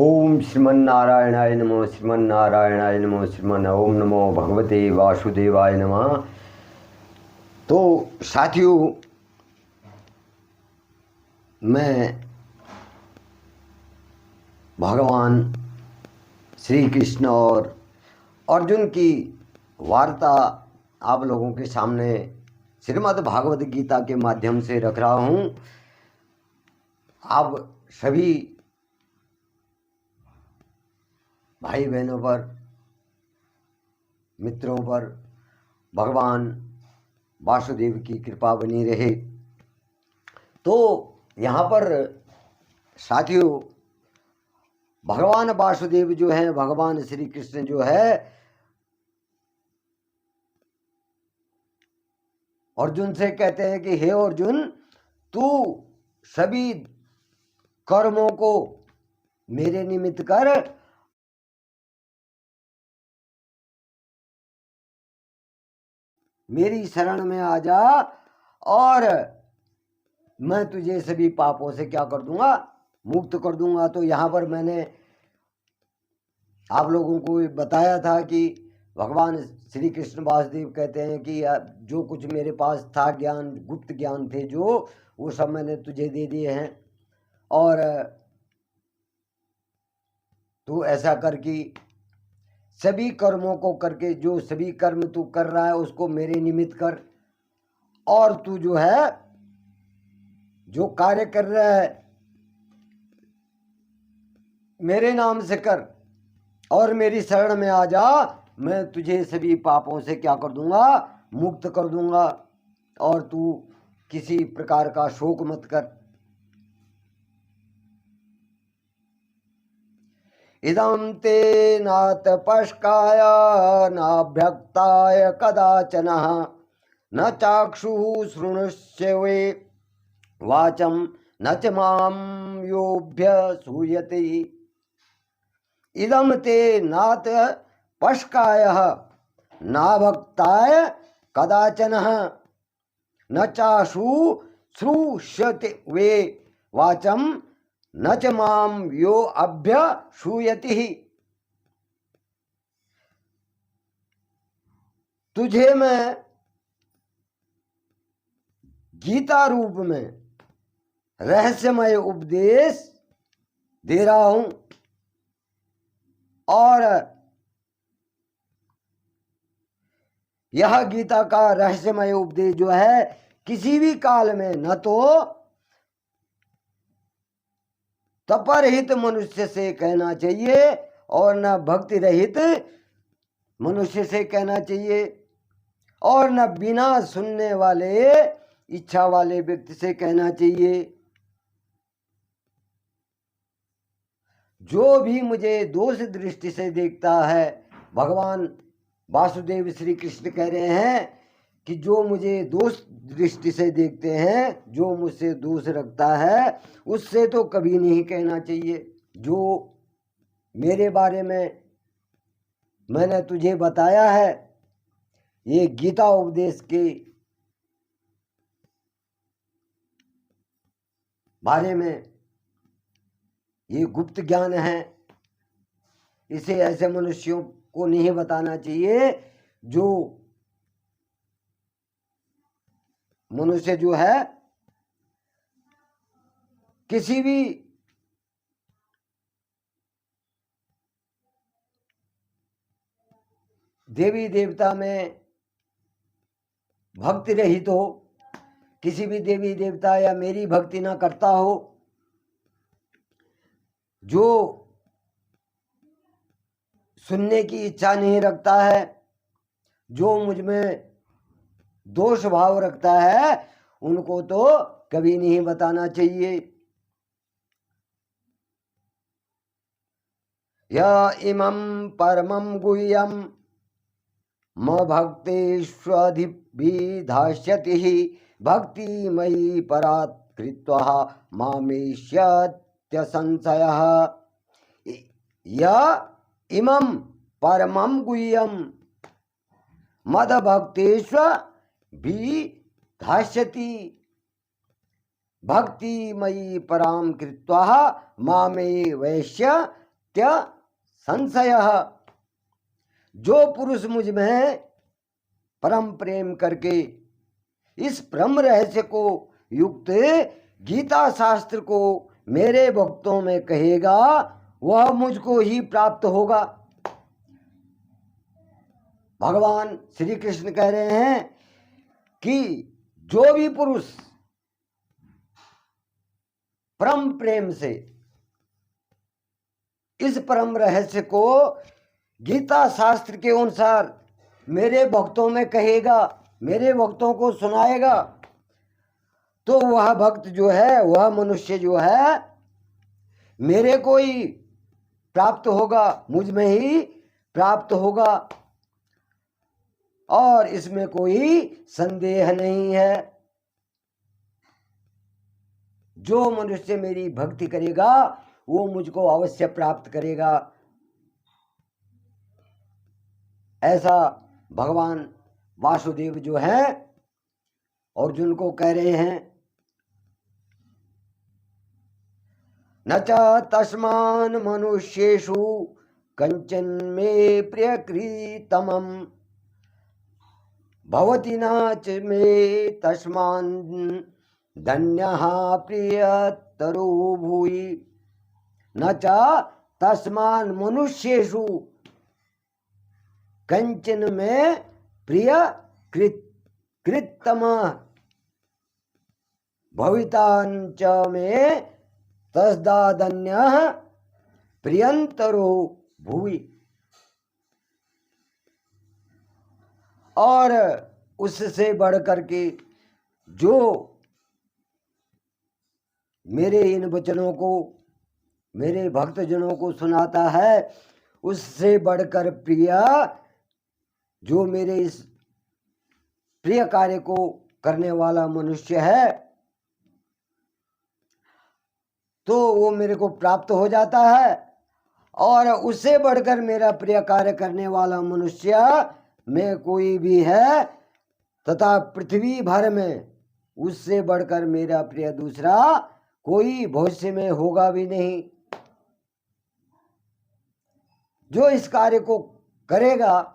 ओम श्रीमन्नारायणाय नमो श्रीमन्नारायणाय नमो श्रीमन ओम नमो भगवते वासुदेवाय नमः। तो साथियों, मैं भगवान श्री कृष्ण और अर्जुन की वार्ता आप लोगों के सामने श्रीमद् भागवत गीता के माध्यम से रख रहा हूँ। आप सभी भाई बहनों पर, मित्रों पर भगवान वासुदेव की कृपा बनी रहे। तो यहाँ पर साथियों, भगवान वासुदेव जो है, भगवान श्री कृष्ण जो है, अर्जुन से कहते हैं कि हे अर्जुन, तू सभी कर्मों को मेरे निमित्त कर मेरी शरण में आ जा और मैं तुझे सभी पापों से क्या कर दूंगा, मुक्त कर दूंगा। तो यहाँ पर मैंने आप लोगों को बताया था कि भगवान श्री कृष्ण वासुदेव कहते हैं कि जो कुछ मेरे पास था ज्ञान, गुप्त ज्ञान थे जो, वो सब मैंने तुझे दे दिए हैं। और तू ऐसा कर कि सभी कर्मों को करके, जो सभी कर्म तू कर रहा है उसको मेरे निमित्त कर, और तू जो है जो कार्य कर रहा है मेरे नाम से कर और मेरी शरण में आ जा। मैं तुझे सभी पापों से क्या कर दूंगा, मुक्त कर दूंगा, और तू किसी प्रकार का शोक मत कर। इदं ते नातपस्काय नाभ्यक्ताय कदाचन न चाक्षुः शृणुष्यवे वाचं न च मां योऽभ्यसूयते। इदं ते नातपस्काय नाभक्ताय कदाचन न चाक्षुः श्रुष्यते वे वाचं न च मां यो अभ्यसूयति। तुझे मैं गीता रूप में रहस्यमय उपदेश दे रहा हूं, और यह गीता का रहस्यमय उपदेश जो है किसी भी काल में न तो तपरहित मनुष्य से कहना चाहिए और न भक्ति रहित मनुष्य से कहना चाहिए, और न बिना सुनने वाले इच्छा वाले व्यक्ति से कहना चाहिए। जो भी मुझे दोष दृष्टि से देखता है, भगवान वासुदेव श्री कृष्ण कह रहे हैं कि जो मुझे दोष दृष्टि से देखते हैं, जो मुझसे दोष रखता है, उससे तो कभी नहीं कहना चाहिए। जो मेरे बारे में मैंने तुझे बताया है, ये गीता उपदेश के बारे में, ये गुप्त ज्ञान है, इसे ऐसे मनुष्यों को नहीं बताना चाहिए जो मनुष्य जो है किसी भी देवी देवता में भक्ति रहित हो, किसी भी देवी देवता या मेरी भक्ति ना करता हो, जो सुनने की इच्छा नहीं रखता है, जो मुझ में दोष भाव रखता है, उनको तो कभी नहीं बताना चाहिए। या इमं परमं गुह्यं म भक्तेष्वधिभिधास्यति भक्तिमयी परात् कृत्वा मामेष्यत्य संशयः। या इमं परमं गुह्यं मद भक्तेष्वभिधास्यति भक्तिमयी पराम कृत्वा मामे वैश्य त्या संशयः, जो पुरुष मुझ में परम प्रेम करके इस परम रहस्य को युक्त गीता शास्त्र को मेरे भक्तों में कहेगा वह मुझको ही प्राप्त होगा। भगवान श्री कृष्ण कह रहे हैं कि जो भी पुरुष परम प्रेम से इस परम रहस्य को गीता शास्त्र के अनुसार मेरे भक्तों में कहेगा, मेरे भक्तों को सुनाएगा, तो वह भक्त जो है, वह मनुष्य जो है मेरे को ही प्राप्त होगा, मुझ में ही प्राप्त होगा, और इसमें कोई संदेह नहीं है। जो मनुष्य मेरी भक्ति करेगा वो मुझको अवश्य प्राप्त करेगा। ऐसा भगवान वासुदेव जो है अर्जुन को कह रहे हैं। न च तस्मान् मनुष्येषु कंचन मे प्रियकृतमं भवति न च मे तस्मान् धन्यः प्रियतरो भूयि। न च तस्मान् मनुष्येषु कंचन में प्रिय कृतम भवितांच में तस्दादन्यः प्रियंतरो भूवि। और उससे बढ़ करके जो मेरे इन वचनों को मेरे भक्तजनों को सुनाता है, उससे बढ़कर प्रिय जो मेरे इस प्रिय कार्य को करने वाला मनुष्य है, तो वो मेरे को प्राप्त हो जाता है। और उससे बढ़कर मेरा प्रिय कार्य करने वाला मनुष्य में कोई भी है तथा पृथ्वी भर में उससे बढ़कर मेरा प्रिय दूसरा कोई भविष्य में होगा भी नहीं। जो इस कार्य को करेगा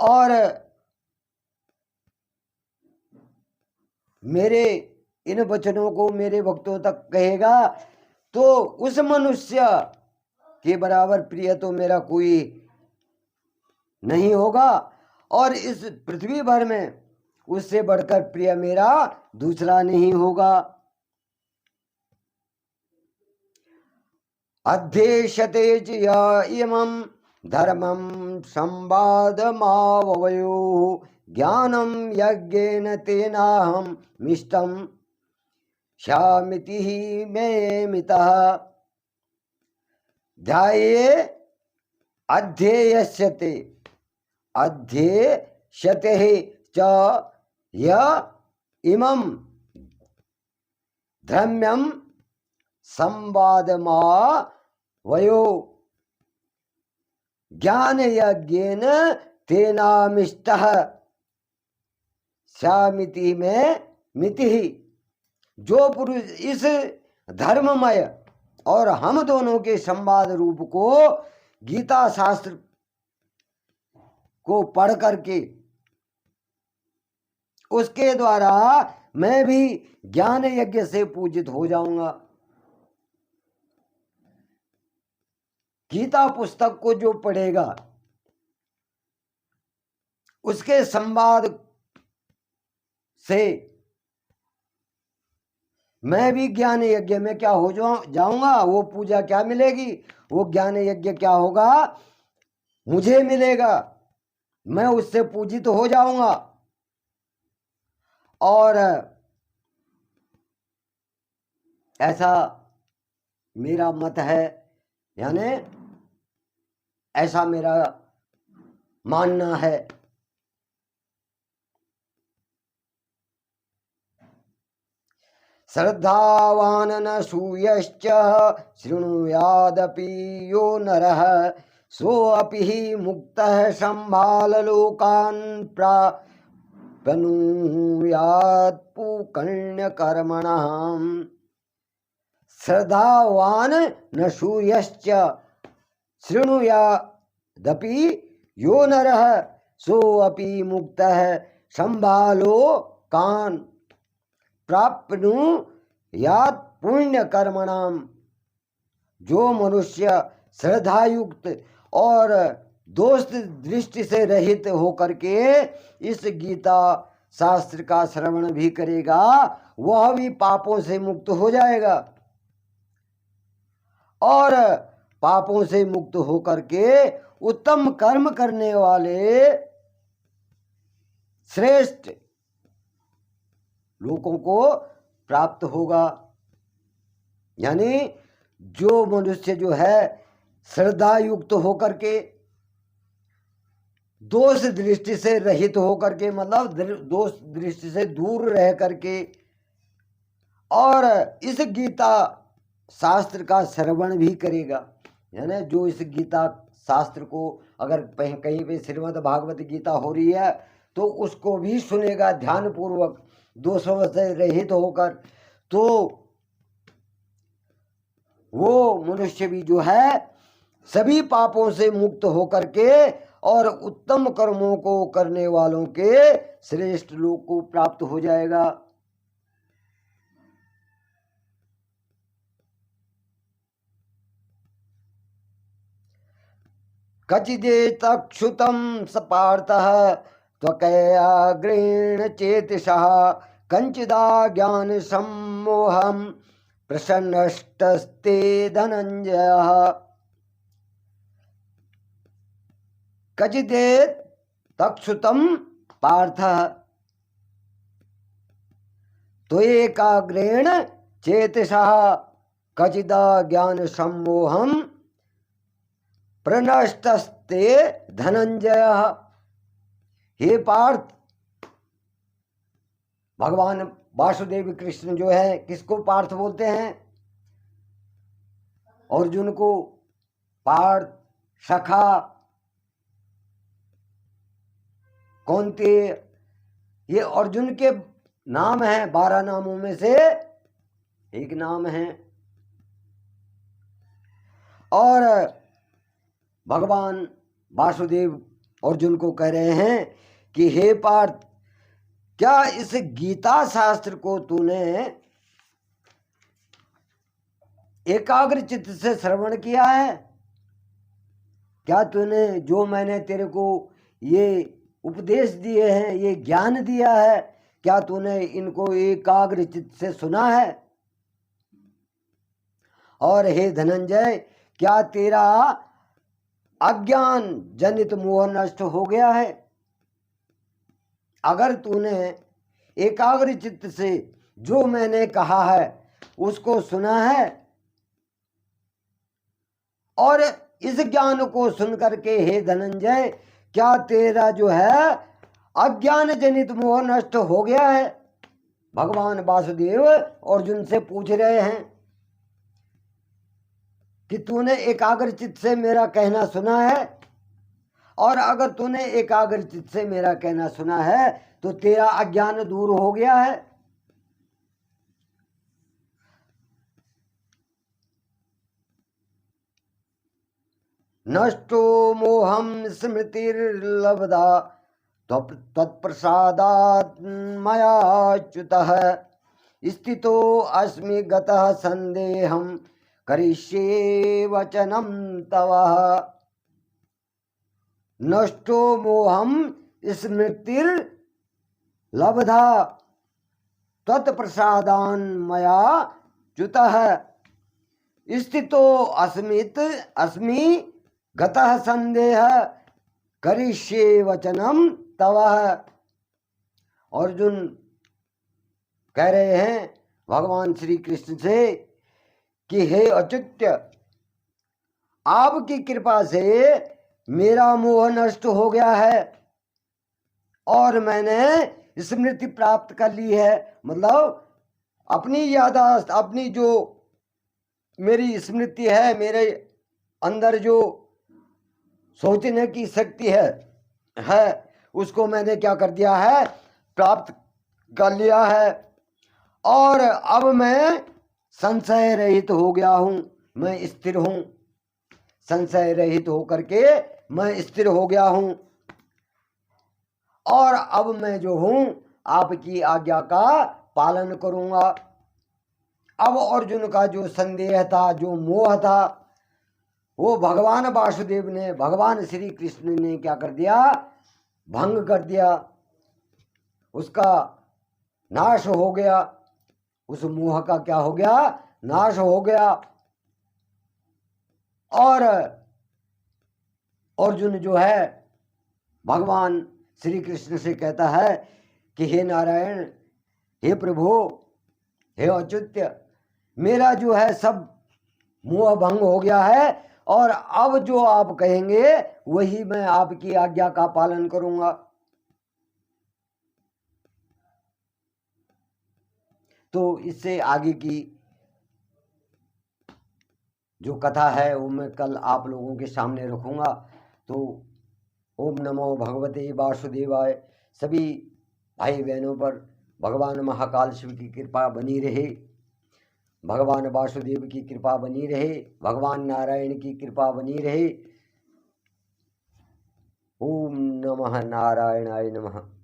और मेरे इन वचनों को मेरे भक्तों तक कहेगा, तो उस मनुष्य के बराबर प्रिय तो मेरा कोई नहीं होगा, और इस पृथ्वी भर में उससे बढ़कर प्रिय मेरा दूसरा नहीं होगा। अध्येशते च य इमं धर्मं संवादमावयो ज्ञानं यज्ञेन तेनाहं मिष्टं श्यामिति मे मितः। ध्याये अध्येयस्यते अध्येष्यते च य इमं धर्म्यं संवादमा वयो ज्ञान यज्ञेन तेनामिष्टः श्यामिति में मिति। जो पुरुष इस धर्ममय और हम दोनों के संवाद रूप को गीता शास्त्र को पढ़ करके उसके द्वारा मैं भी ज्ञान यज्ञ से पूजित हो जाऊंगा। गीता पुस्तक को जो पढ़ेगा उसके संवाद से मैं भी ज्ञान यज्ञ में क्या हो जाऊंगा। वो पूजा क्या मिलेगी, वो ज्ञान यज्ञ क्या होगा, मुझे मिलेगा, मैं उससे पूजित हो जाऊंगा। और ऐसा मेरा मत है, यानी ऐसा मेरा मानना है। श्रद्धावान न सूयश्च शृणुयादपि यो नरः सोऽपि हि मुक्तः संभाल लोकान् प्राप्नुयात् पुकण्यकर्मणः। श्रद्धावान न शूयश्च शृणुयादपि यो नरः सोऽपि मुक्तः संभालो कान प्राप्नुयात् पुण्य कर्मणाम। जो मनुष्य श्रद्धायुक्त और दोष दृष्टि से रहित होकर के इस गीता शास्त्र का श्रवण भी करेगा वह भी पापों से मुक्त हो जाएगा, और पापों से मुक्त होकर के उत्तम कर्म करने वाले श्रेष्ठ लोगों को प्राप्त होगा। यानी जो मनुष्य जो है श्रद्धा युक्त होकर के दोष दृष्टि से रहित होकर के, मतलब दोष दृष्टि से दूर रह करके, और इस गीता शास्त्र का श्रवण भी करेगा। यानी जो इस गीता शास्त्र को अगर कहीं पे श्रीमद् भागवत गीता हो रही है तो उसको भी सुनेगा ध्यान पूर्वक दोषों से रहित होकर, तो वो मनुष्य भी जो है सभी पापों से मुक्त होकर के और उत्तम कर्मों को करने वालों के श्रेष्ठ लोक को प्राप्त हो जाएगा। कचिदेतक्षुतं सपार्थः त्वकयाग्रेण चेतसः कंचिदा ज्ञान सम्मोहं प्रसन्नस्तस्ते धनंजयः। कचिदेतक्षुतं पार्थः त्वएकाग्रेण चेतसः कचिदा ज्ञान सम्मोहं प्रनष्टस्ते धनंजय। हे पार्थ, भगवान वासुदेव कृष्ण जो है किसको पार्थ बोलते हैं? अर्जुन को पार्थ, सखा, कौन्ते, ये अर्जुन के नाम हैं। 12 नामों में से एक नाम है। और भगवान वासुदेव अर्जुन को कह रहे हैं कि हे पार्थ, क्या इस गीता शास्त्र को तूने एकाग्र चित्त से श्रवण किया है? क्या तूने जो मैंने तेरे को ये उपदेश दिए हैं, ये ज्ञान दिया है, क्या तूने इनको एकाग्र चित्त से सुना है? और हे धनंजय, क्या तेरा अज्ञान जनित मोह नष्ट हो गया है? अगर तूने एकाग्र चित्त से जो मैंने कहा है उसको सुना है और इस ज्ञान को सुन करके हे धनंजय, क्या तेरा जो है अज्ञान जनित मोह नष्ट हो गया है? भगवान वासुदेव अर्जुन से पूछ रहे हैं कि तूने एकाग्र चित्त से मेरा कहना सुना है? और अगर तूने एकाग्र चित्त से मेरा कहना सुना है तो तेरा अज्ञान दूर हो गया है। नष्टो मोहम स्मृतिर्लब्धा तत्प्रसादात् मयाच्युतः स्थितो अस्मि गतः संदेहं करिष्ये वचनं तव। नष्टो मोहम स्मृतिर्लब्धा तत्प्रसादान् मया च्युतः स्थितो अस्मि गतः संदेह करिष्ये वचनम तव। अर्जुन कह रहे हैं भगवान श्री कृष्ण से कि हे अच्युत्य, आपकी कृपा से मेरा मोह नष्ट हो गया है और मैंने स्मृति प्राप्त कर ली है। मतलब अपनी यादाश्त, अपनी जो मेरी स्मृति है, मेरे अंदर जो सोचने की शक्ति है उसको मैंने क्या कर दिया है? प्राप्त कर लिया है। और अब मैं संशय रहित हो गया हूं, मैं स्थिर हूं। संशय रहित होकर के मैं स्थिर हो गया हूं, और अब मैं जो हूं आपकी आज्ञा का पालन करूंगा। अब अर्जुन का जो संदेह था, जो मोह था, वो भगवान वासुदेव ने, भगवान श्री कृष्ण ने क्या कर दिया? भंग कर दिया। उसका नाश हो गया। उस मोह का क्या हो गया? नाश हो गया। और अर्जुन जो है भगवान श्री कृष्ण से कहता है कि हे नारायण, हे प्रभु, हे अच्युत्य, मेरा जो है सब मोह भंग हो गया है, और अब जो आप कहेंगे वही मैं आपकी आज्ञा का पालन करूंगा। तो इससे आगे की जो कथा है वो मैं कल आप लोगों के सामने रखूंगा। तो ओम नमो भगवते वासुदेवाय। सभी भाई बहनों पर भगवान महाकाल शिव की कृपा बनी रहे, भगवान वासुदेव की कृपा बनी रहे, भगवान नारायण की कृपा बनी रहे। ओम नमः नारायणाय नमः।